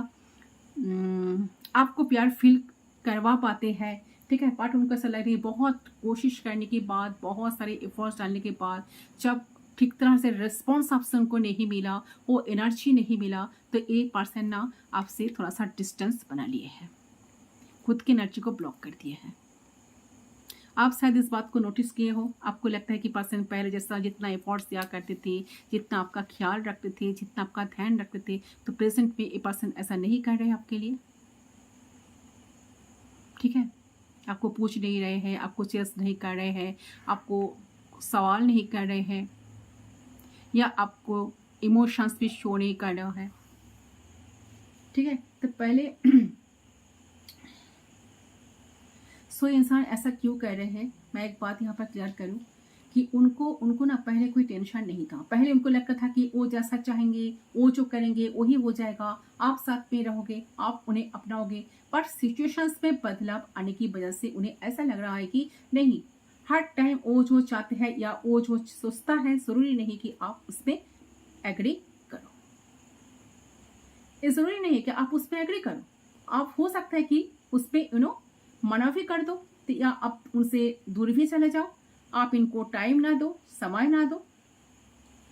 आपको प्यार फील करवा पाते हैं, ठीक है। बट उनको ऐसा लग रही है, बहुत कोशिश करने के बाद, बहुत सारे एफर्ट्स डालने के बाद, जब ठीक तरह से रिस्पॉन्स आपसे उनको नहीं मिला, वो एनर्जी नहीं मिला, तो एक पर्सन ना आपसे थोड़ा सा डिस्टेंस बना लिए है, खुद की एनर्जी को ब्लॉक कर दिए हैं। आप शायद इस बात को नोटिस किए हो, आपको लगता है कि पर्सन पहले जैसा जितना एफर्ट्स दिया करते थे, जितना आपका ख्याल रखते थे, जितना आपका ध्यान रखते थे, तो प्रेजेंट में ये पर्सन ऐसा नहीं कर रहे आपके लिए। ठीक है, आपको पूछ नहीं रहे हैं, आपको चेस नहीं कर रहे हैं, आपको सवाल नहीं कर रहे हैं, या आपको इमोशंस भी शो नहीं कर रहा है। ठीक है, तो पहले सो इंसान ऐसा क्यों कर रहे हैं, मैं एक बात यहाँ पर क्लियर करूँ कि उनको ना पहले कोई टेंशन नहीं था। पहले उनको लगता था कि वो जैसा चाहेंगे, वो जो करेंगे वही हो जाएगा, आप साथ में रहोगे, आप उन्हें अपनाओगे। पर सिचुएशंस में बदलाव आने की वजह से उन्हें ऐसा लग रहा है कि नहीं, हर टाइम वो जो चाहते हैं या वो जो सोचता है जरूरी नहीं कि आप उसमें एग्री करो। ये जरूरी नहीं है कि आप उसमें एग्री करो। आप हो सकता है कि उसमें मना भी कर दो, तो या आप उनसे दूर भी चले जाओ, आप इनको टाइम ना दो, समय ना दो,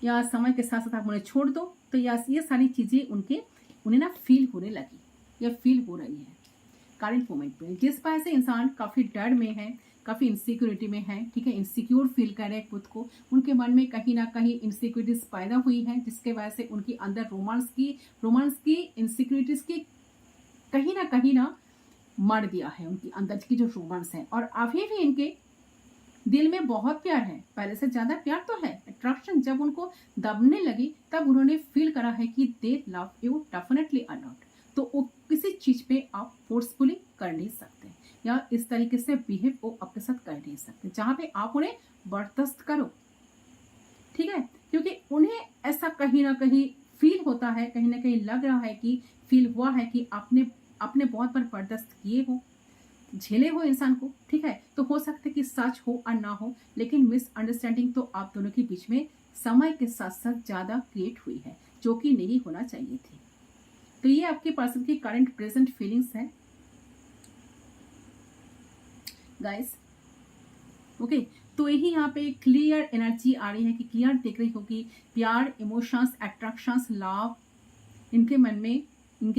या समय के साथ साथ आप उन्हें छोड़ दो। तो या ये सारी चीजें उन्हें ना फील होने लगी या फील हो रही है करंट मोमेंट पे, जिस वजह से इंसान काफी डर में है, काफी इनसिक्योरिटी में है। ठीक है, इनसिक्योर फील कर रहे हैं खुद को, उनके मन में कहीं ना कहीं इनसिक्योरिटीज पैदा हुई है, जिसके वजह से उनकी अंदर रोमांस की इनसिक्योरिटीज की कहीं ना मर दिया है उनकी अंदर की जो रोमांस है। और अभी भी इनके दिल में बहुत प्यार है, पहले से ज्यादा प्यार तो है। अट्रैक्शन जब उनको दबने लगी तब उन्होंने फील करा है कि दे love you definitely a not. तो वो किसी चीज पे आप फोर्सफुली कर नहीं सकते, या इस तरीके से बिहेव वो आपके साथ कर नहीं सकते जहां पे आप उन्हें बर्दाश्त करो। ठीक है, क्योंकि उन्हें ऐसा कहीं ना कहीं फील होता है, कहीं ना कहीं लग रहा है कि फील हुआ है कि आपने बहुत बार बर्दाश्त किए हो, झेले हो इंसान को। ठीक है, तो हो सकता है कि सच हो और ना हो, लेकिन मिसअंडरस्टैंडिंग तो आप दोनों के बीच में समय के साथ साथ ज्यादा क्रिएट हुई है, जो कि नहीं होना चाहिए थी। तो ये आपके पर्सन की करंट प्रेजेंट फीलिंग्स है गाइस। ओके, तो यही यहाँ पे क्लियर एनर्जी आ रही है कि क्लियर दिख रही हो कि प्यार, इमोशंस, अट्रैक्शंस, लव, इनके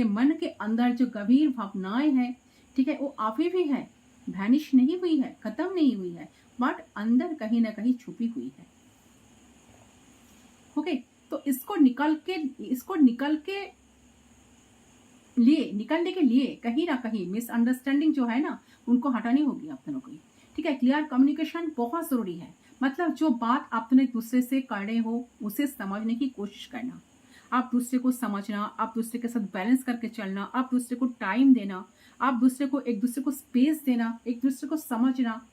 मन के अंदर जो गंभीर भावनाएं हैं, ठीक है, वो अभी भी है, वैनिश नहीं हुई है, खत्म नहीं हुई है, बट अंदर कहीं ना कहीं छुपी हुई है। ओके, तो इसको निकलने के लिए कहीं ना कहीं मिसअंडरस्टैंडिंग जो है ना, उनको हटानी होगी आप दोनों को। ठीक है, क्लियर कम्युनिकेशन बहुत जरूरी है। मतलब जो बात आप दोनों एक दूसरे से कर रहे हो उसे समझने की कोशिश करना, आप दूसरे को समझना, आप दूसरे के साथ बैलेंस करके चलना, आप दूसरे को टाइम देना, आप एक दूसरे को स्पेस देना, एक दूसरे को समझना।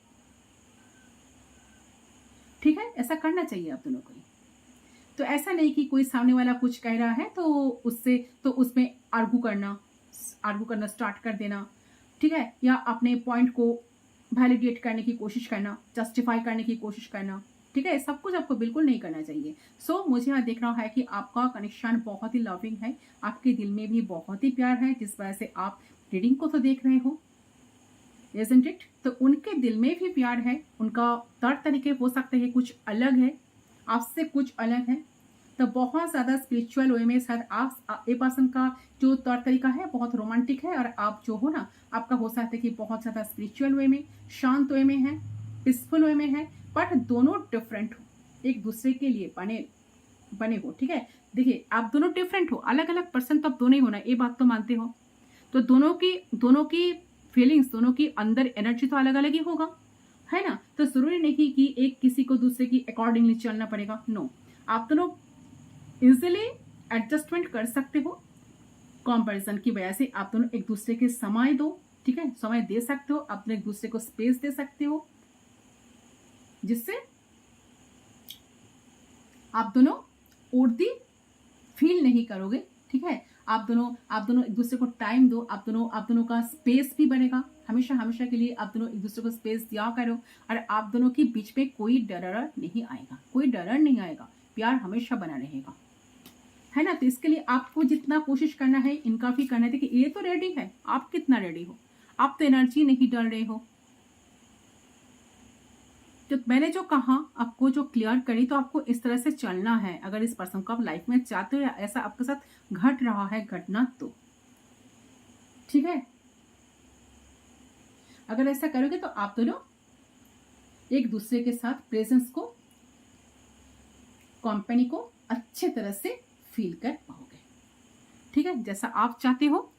ठीक है, ऐसा करना चाहिए आप दोनों को। तो ऐसा नहीं कि कोई सामने वाला कुछ कह रहा है तो उसमें आर्गू करना स्टार्ट कर देना। ठीक है, या अपने पॉइंट को वैलिडेट करने की कोशिश करना, जस्टिफाई करने की कोशिश करना। ठीक है, सब कुछ आपको बिल्कुल नहीं करना चाहिए। सो मुझे यहाँ देख रहा है कि आपका कनेक्शन बहुत ही लविंग है, आपके दिल में भी बहुत ही प्यार है, जिस वजह से आप रीडिंग को तो देख रहे हो, isn't it? तो उनके दिल में भी प्यार है, उनका तौर तरीके हो सकते हैं कुछ अलग है, आपसे कुछ अलग है। तो बहुत ज्यादा स्पिरिचुअल वे में शायद आप ए पर्सन का जो तौर तरीका है बहुत रोमांटिक है, और आप जो हो ना, आपका हो सकता है कि बहुत ज्यादा स्पिरिचुअल वे में, शांत वे में है, पीसफुल वे में है, बट दोनों डिफरेंट हो, एक दूसरे के लिए बने हो। ठीक है, देखिए आप दोनों डिफरेंट हो, अलग अलग पर्सन तो आप दोनों ही होना, ये बात तो मानते हो। तो दोनों की फीलिंग्स, दोनों की अंदर एनर्जी तो अलग अलग ही होगा, है ना। तो जरूरी नहीं कि एक किसी को दूसरे की अकॉर्डिंगली चलना पड़ेगा, नो। आप दोनों इजिली एडजस्टमेंट कर सकते हो, कंपैरिजन की वजह से आप दोनों एक दूसरे के समय दो। ठीक है, समय दे सकते हो, आप दोनों एक दूसरे को स्पेस दे सकते हो, जिससे आप दोनों उर्दी फील नहीं करोगे। ठीक है, आप दोनों एक दूसरे को टाइम दो, आप दोनों का स्पेस भी बनेगा, हमेशा के लिए आप दोनों एक दूसरे को स्पेस दिया करो, और आप दोनों के बीच में कोई डर नहीं आएगा, प्यार हमेशा बना रहेगा, है ना। तो इसके लिए आपको जितना कोशिश करना है, इनका भी करना है। देखिए ये तो रेडी है, आप कितना रेडी हो, आप तो एनर्जी नहीं डाल रहे हो। तो मैंने जो कहा, आपको जो क्लियर करी, तो आपको इस तरह से चलना है। अगर इस पर्सन को आप लाइफ में चाहते हो या ऐसा आपके साथ घट रहा है घटना, तो ठीक है, अगर ऐसा करोगे तो आप दोनों एक दूसरे के साथ प्रेजेंस को, कंपनी को अच्छे तरह से फील कर पाओगे। ठीक है, जैसा आप चाहते हो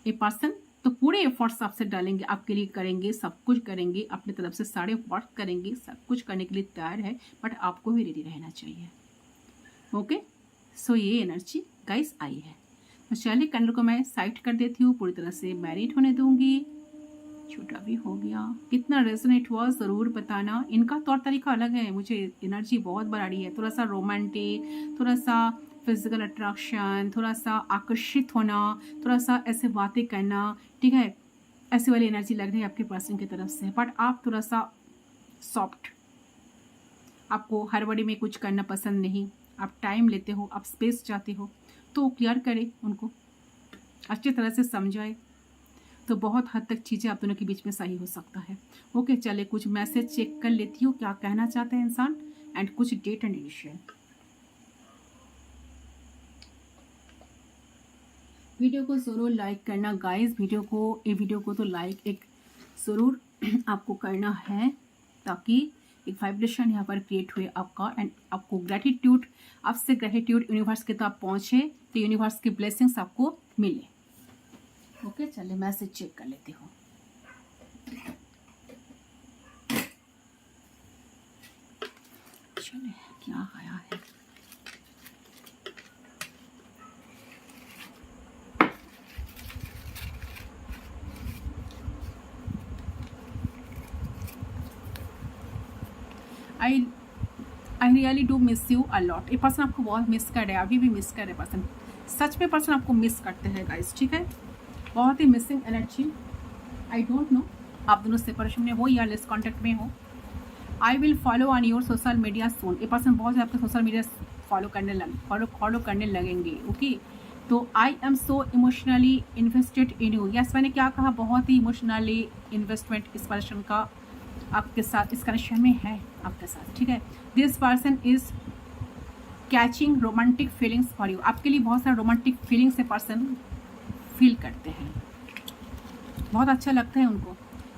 ए पर्सन, तो पूरे एफर्ट्स आपसे डालेंगे, आपके लिए करेंगे, सब कुछ करेंगे, अपनी तरफ से सारे वर्क करेंगे, सब कुछ करने के लिए तैयार है, बट आपको भी रेडी रहना चाहिए। ओके, सो ये एनर्जी गाइस आई है। तो चलिए कैंडल को मैं साइड कर देती हूँ, पूरी तरह से मैरिट होने दूंगी। छोटा भी हो गया, कितना रेजोनेट हुआ ज़रूर बताना। इनका तौर तरीका अलग है, मुझे एनर्जी बहुत बढ़ा रही है, थोड़ा सा रोमांटिक, थोड़ा सा फिजिकल अट्रैक्शन, थोड़ा सा आकर्षित होना, थोड़ा सा ऐसे बातें करना, ठीक है, ऐसी वाली एनर्जी लग रही है आपके पर्सन की तरफ से। बट आप थोड़ा सा सॉफ्ट, आपको हड़बड़ी में कुछ करना पसंद नहीं, आप टाइम लेते हो, आप स्पेस चाहते हो, तो क्लियर करें, उनको अच्छी तरह से समझाए, तो बहुत हद तक चीज़ें आप दोनों के बीच में सही हो सकता है। ओके, चले कुछ मैसेज चेक कर लेती हूँ क्या कहना चाहते हैं इंसान, एंड कुछ डेट एंड इनिशियल। वीडियो को ज़रूर लाइक करना गाइस, वीडियो को तो लाइक एक ज़रूर आपको करना है, ताकि एक वाइब्रेशन यहाँ पर क्रिएट हुए आपका, एंड आपको ग्रेटिट्यूड, आपसे ग्रेटिट्यूड यूनिवर्स के तक पहुँचे, तो यूनिवर्स की ब्लेसिंग्स आपको मिले। ओके, चलिए मैसेज चेक कर लेती हूँ। चलिए क्या आया है। I really do miss you a lot. ये पर्सन आपको बहुत मिस कर रहे हैं, अभी भी मिस कर रहे पर्सन, सच में पर्सन आपको मिस करते हैं गाइस। ठीक है, बहुत ही missing energy. I don't know आप दोनों सेपरेशन में हो या लेस कॉन्टेक्ट में हो। I will follow on your social media soon. ये पर्सन बहुत ज़्यादा आपके सोशल मीडिया फॉलो करने लगेंगे। ओके, तो I am so emotionally invested in you. Yes, मैंने क्या कहा, बहुत ही इमोशनली इन्वेस्टमेंट इस पर्सन का आपके साथ, इस कनेक्शन में है आपके साथ। ठीक है, this person is catching romantic feelings for you. आपके लिए बहुत सारा रोमांटिक फीलिंग्स से पर्सन फील करते हैं, बहुत अच्छा लगता है उनको।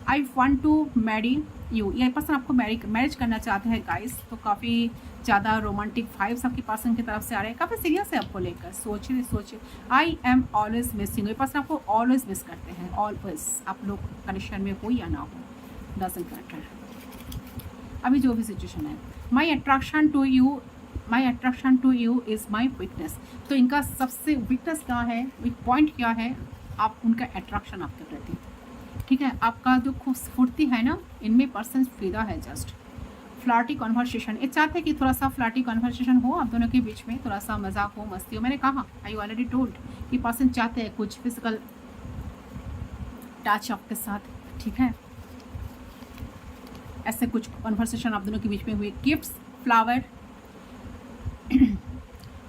I want to marry you. यह पर्सन आपको मैरिज करना चाहते हैं गाइस, तो काफ़ी ज़्यादा रोमांटिक वाइब्स आपके पर्सन की तरफ से आ रहे हैं, काफ़ी सीरियस है आपको लेकर। सोचिए। I am always missing. ये पर्सन आपको ऑलवेज मिस करते हैं, ऑलवेज, आप लोग कनेक्शन में हो या ना हो, डजंट मैटर, अभी जो भी सिचुएशन है। My attraction to you is my weakness. तो इनका सबसे वीकनेस क्या है, वीक पॉइंट क्या है, आप उनका अट्रैक्शन आपके प्रति। ठीक है, आपका जो खूबसूरती है ना, इनमें पर्सन फिदा है। जस्ट फ्लर्टी कॉन्वर्सेशन, ये चाहते हैं कि थोड़ा सा फ्लर्टी कॉन्वर्सेशन हो आप दोनों के बीच में, थोड़ा सा मजाक हो, मस्ती हो। मैंने कहा, आई ऑलरेडी टोल्ड कि पर्सन चाहते हैं कुछ फिजिकल टच आपके साथ। ठीक है, ऐसे कुछ कॉन्वर्सेशन आप दोनों के बीच में हुए। Gifts, flower,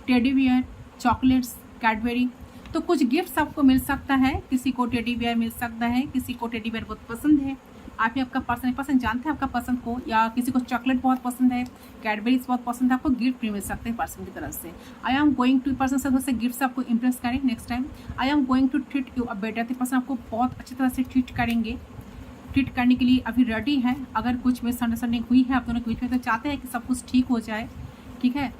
teddy bear, chocolates, Cadbury, तो कुछ गिफ्ट्स आपको मिल सकता है। किसी को टेडी बियर मिल सकता है, किसी को टेडी बियर बहुत पसंद है, आप ही आपका पर्सन जानते हैं आपका पसंद को, या किसी को चॉकलेट बहुत पसंद है, कैडबरीज बहुत पसंद है, आपको गिफ्ट भी मिल सकते हैं पर्सन की तरफ से। I am going to, person से थोड़े से गिफ्ट्स आपको इंप्रेस करें next time. I am going to treat you a better, तो पर्सन आपको बहुत अच्छी तरह से ट्रीट करेंगे, ट्रीट करने के लिए अभी रेडी है। अगर कुछ मिसअंडरस्टैंडिंग हुई है आप दोनों के बीच में, तो चाहते हैं कि सब कुछ ठीक हो जाए। ठीक है,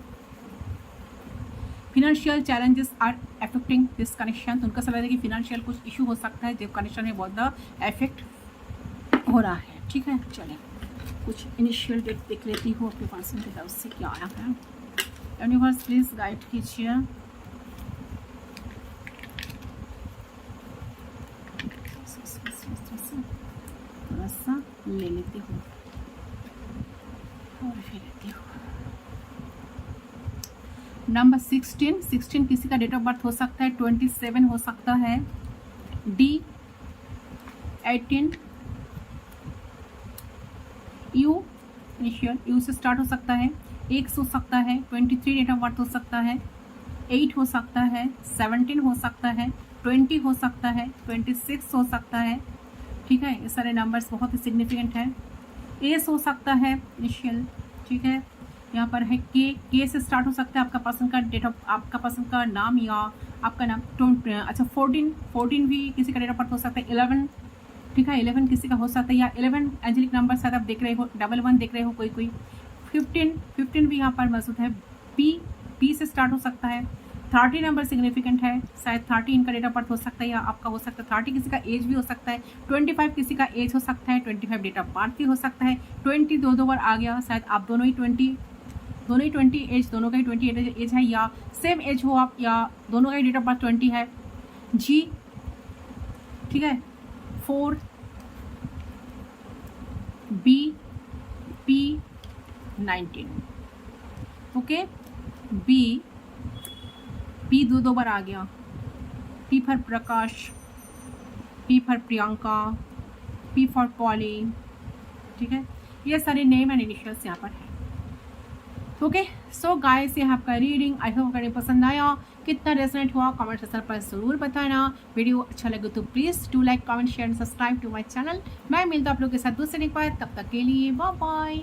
financial challenges are affecting this connection, तो उनका सलाह है कि फिनेंशियल कुछ इशू हो सकता है जो कनेक्शन में बहुत ज़्यादा इफेक्ट हो रहा है। ठीक है, चलें कुछ इनिशियल डेट देख लेती हूँ अपने पर्सन की तरफ से क्या आया है। यूनिवर्स प्लीज गाइड कीजिए। थोड़ा सा ले लेती हूँ और फिर लेती हूँ। नंबर 16 किसी का डेट ऑफ बर्थ हो सकता है, 27 हो सकता है, डी 18, यू इनिशियल यू से स्टार्ट हो सकता है, एक्स हो सकता है, 23 डेट ऑफ बर्थ हो सकता है, 8 हो सकता है, 17 हो सकता है, 20 हो सकता है, 26 हो सकता है। ठीक है, ये सारे नंबर्स बहुत ही सिग्निफिकेंट है। एस हो सकता है इनिशियल। ठीक है, यहाँ पर है के से स्टार्ट हो सकता है आपका पर्सन का डेट ऑफ, आपका पर्सन का नाम या आपका नाम। अच्छा 14 भी किसी का डेट ऑफ बर्थ हो सकता है, 11 ठीक है। 11 किसी का हो सकता है, या 11 एंजेलिक नंबर शायद आप देख रहे हो, 11 देख रहे हो कोई 15 भी यहाँ पर मौजूद है। पी से स्टार्ट हो सकता है। 30 नंबर सिग्निफिकेंट है, शायद 30 इनका डेट ऑफ बर्थ हो सकता है या आपका हो सकता है। 30 किसी का एज भी हो सकता है। 25 किसी का एज हो सकता है। 25 डेट ऑफ बर्थ भी हो सकता है। 20 दो बार आ गया, शायद आप दोनों ही 20 एज, दोनों का ही 28 एज है, या सेम एज हो आप, या दोनों का ही डेट ऑफ बर्थ 20 है। जी, ठीक है। 4 बी पी 19, ओके। बी दो बार आ गया। P for Prakash, P for Priyanka, P for poly, ठीक है। ये सारे नेम एंड इनिशियल्स यहाँ पर है, ओके। सो गाइस, ये आपका रीडिंग आई होप आपको पसंद आया। कितना रेजोनेट हुआ कमेंट सेक्शन पर जरूर बताना। वीडियो अच्छा लगे तो please do like, comment, share and subscribe to my channel. मैं मिलता हूँ आप लोगों के साथ दूसरे एक बार, तब तक के लिए बाय बाय।